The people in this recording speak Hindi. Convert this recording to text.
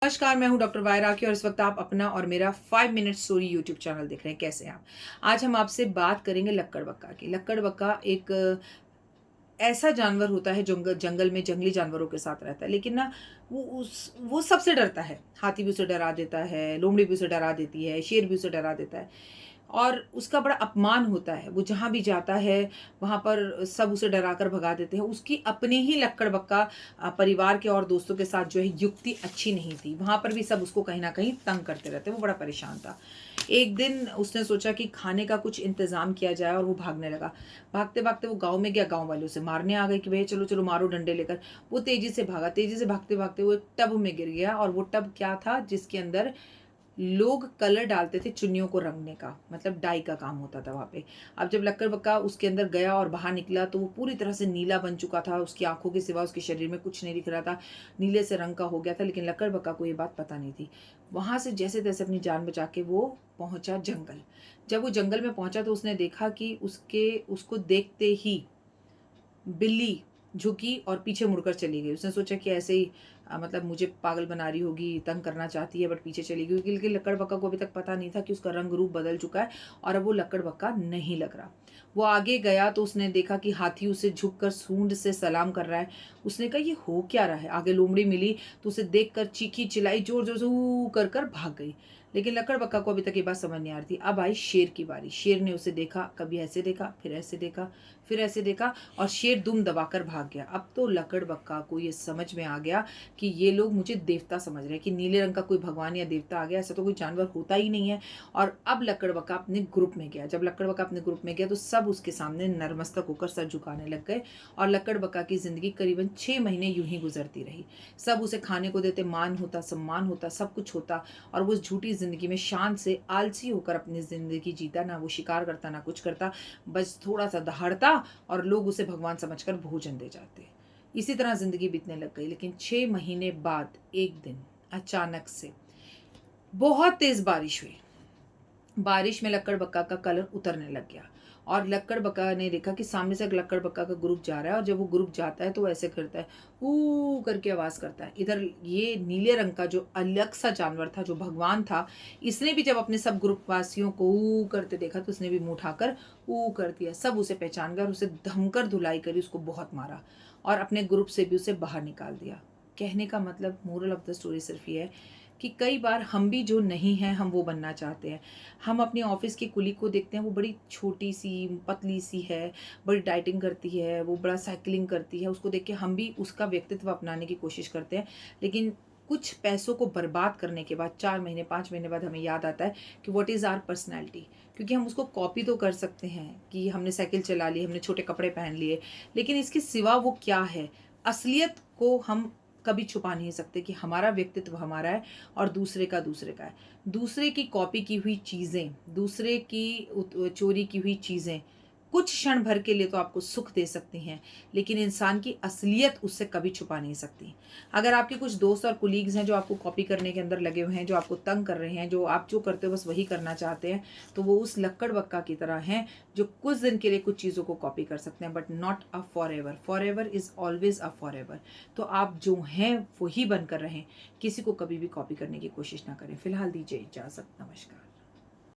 नमस्कार, मैं हूं डॉक्टर वायरा की और इस वक्त आप अपना और मेरा 5 मिनट स्टोरी यूट्यूब चैनल देख रहे हैं। कैसे हैं आप? आज हम आपसे बात करेंगे लक्कड़बग्गा की। लक्कड़बग्गा एक ऐसा जानवर होता है जंगल जंगल में जंगली जानवरों के साथ रहता है, लेकिन ना वो सबसे डरता है। हाथी भी उसे डरा देता है, लोमड़ी भी उसे डरा देती है, शेर भी उसे डरा देता है और उसका बड़ा अपमान होता है। वो जहाँ भी जाता है वहाँ पर सब उसे डराकर भगा देते हैं। उसकी अपने ही लक्कड़बग्गा परिवार के और दोस्तों के साथ जो है युक्ति अच्छी नहीं थी। वहाँ पर भी सब उसको कहीं न कहीं तंग करते रहते। वो बड़ा परेशान था। एक दिन उसने सोचा कि खाने का कुछ इंतज़ाम किया जाए और वो भागने लगा। भागते-भागते वो गाँव में गया, गाँव वाले उसे मारने आ गए कि भैया चलो, चलो मारो डंडे लेकर। वो तेज़ी से भागा, तेज़ी से भागते-भागते वो एक टब में गिर गया और वो टब क्या था जिसके अंदर लोग कलर डालते थे चुन्नियों को रंगने का, मतलब डाई का काम होता था वहाँ पे। अब जब लक्कड़बग्गा उसके अंदर गया और बाहर निकला तो वो पूरी तरह से नीला बन चुका था। उसकी आँखों के सिवा उसके शरीर में कुछ नहीं दिख रहा था। नीले से रंग का हो गया था, लेकिन लक्कड़बग्गा को ये बात पता नहीं थी। वहाँ से जैसे-तैसे अपनी जान बचा के वो पहुँचा जंगल। जब वो जंगल में पहुँचा तो उसने देखा कि उसको देखते ही बिल्ली झुकी और पीछे मुड़कर चली गई। उसने सोचा कि ऐसे ही मतलब मुझे पागल बना रही होगी, तंग करना चाहती है, बट पीछे चली गई, क्योंकि लक्कड़बग्गा को अभी तक पता नहीं था कि उसका रंग रूप बदल चुका है और अब वो लक्कड़बग्गा नहीं लग रहा। वो आगे गया तो उसने देखा कि हाथी उसे झुककर सूंड से सलाम कर रहा है। उसने कहा ये हो क्या रहा है? आगे लोमड़ी मिली तो उसे देखकर चीखी चिल्लाई, ज़ोर-ज़ोर से ऊ कर कर भाग गई। लेकिन लक्कड़बग्गा को अभी तक ये बात समझ नहीं आ रही थी। अब आई शेर की बारी। शेर ने उसे देखा, कभी ऐसे देखा, फिर ऐसे देखा, फिर ऐसे देखा और शेर दुम दबाकर भाग गया। अब तो लक्कड़बग्गा को ये समझ में आ गया कि ये लोग मुझे देवता समझ रहे हैं, कि नीले रंग का कोई भगवान या देवता आ गया, ऐसा तो कोई जानवर होता ही नहीं है। और अब लक्कड़बग्गा अपने ग्रुप में गया। जब लक्कड़बग्गा अपने ग्रुप में गया तो सब उसके सामने नतमस्तक होकर सर झुकाने लग गए और लक्कड़बग्गा की ज़िंदगी करीबन 6 महीने यूँ ही गुज़रती रही। सब उसे खाने को देते, मान होता, सम्मान होता, सब कुछ होता और वो उस झूठी ज़िंदगी में शान से आलसी होकर अपनी ज़िंदगी जीता। ना वो शिकार करता, ना कुछ करता, बस थोड़ा-सा दहाड़ता और लोग उसे भगवान समझकर भोजन दे जाते। इसी तरह ज़िंदगी बीतने लग गई, लेकिन 6 महीने बाद एक दिन अचानक से बहुत तेज़ बारिश हुई। बारिश में लक्कड़बग्गा का कलर उतरने लग गया और लक्कड़बग्गा ने देखा कि सामने से एक लक्कड़बग्गा का ग्रुप जा रहा है और जब वो ग्रुप जाता है तो वो ऐसे करता है, ऊ करके आवाज़ करता है। इधर ये नीले रंग का जो अलग सा जानवर था, जो भगवान था, इसने भी जब अपने सब ग्रुप वासियों को ऊ करते देखा तो उसने भी मुँह उठाकर ऊ कर दिया। सब उसे पहचान गए और उसे धमकर धुलाई करी, उसको बहुत मारा और अपने ग्रुप से भी उसे बाहर निकाल दिया। कहने का मतलब, मोरल ऑफ द स्टोरी सिर्फ ये है कि कई बार हम भी जो नहीं हैं, हम वो बनना चाहते हैं। हम अपने ऑफ़िस की कुली को देखते हैं, वो बड़ी छोटी-सी, पतली-सी है, बड़ी डाइटिंग करती है, वो बड़ा साइक्लिंग करती है, उसको देख के हम भी उसका व्यक्तित्व अपनाने की कोशिश करते हैं। लेकिन कुछ पैसों को बर्बाद करने के बाद 4 महीने, 5 महीने बाद हमें याद आता है कि व्हाट इज़ आवर पर्सनैलिटी, क्योंकि हम उसको कॉपी तो कर सकते हैं कि हमने साइकिल चला ली, हमने छोटे कपड़े पहन लिए, लेकिन इसके सिवा वो क्या है? असलियत को हम कभी छुपा नहीं सकते कि हमारा व्यक्तित्व हमारा है और दूसरे का दूसरे का है। दूसरे की कॉपी की हुई चीज़ें, दूसरे की चोरी की हुई चीज़ें कुछ क्षण भर के लिए तो आपको सुख दे सकती हैं, लेकिन इंसान की असलियत उससे कभी छुपा नहीं सकती। अगर आपके कुछ दोस्त और कोलीग्स हैं जो आपको कॉपी करने के अंदर लगे हुए हैं, जो आपको तंग कर रहे हैं, जो आप जो करते हो बस वही करना चाहते हैं, तो वो उस लक्कड़बग्गा की तरह हैं जो कुछ दिन के लिए कुछ चीज़ों को कॉपी कर सकते हैं, but not a forever. Forever is always a forever. तो आप जो हैं वही बनकर रहें, किसी को कभी भी कॉपी करने की कोशिश ना करें। फिलहाल दीजिए इजाज़त। नमस्कार।